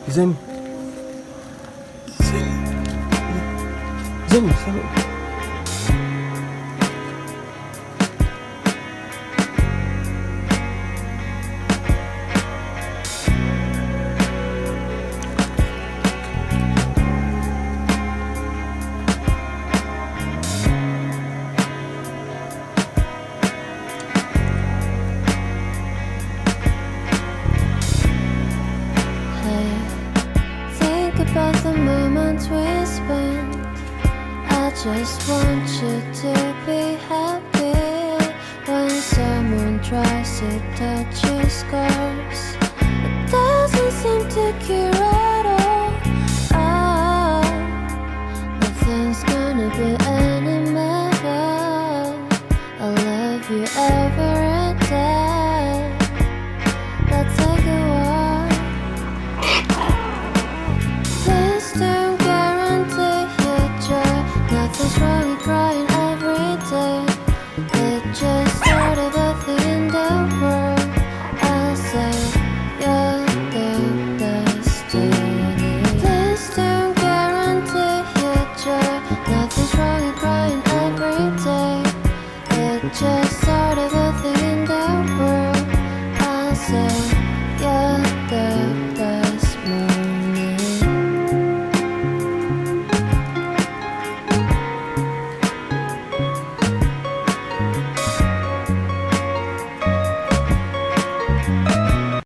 Gizem. Gizem sana... About the moments we spent, I just want you to be happy. When someone tries to touch your scars,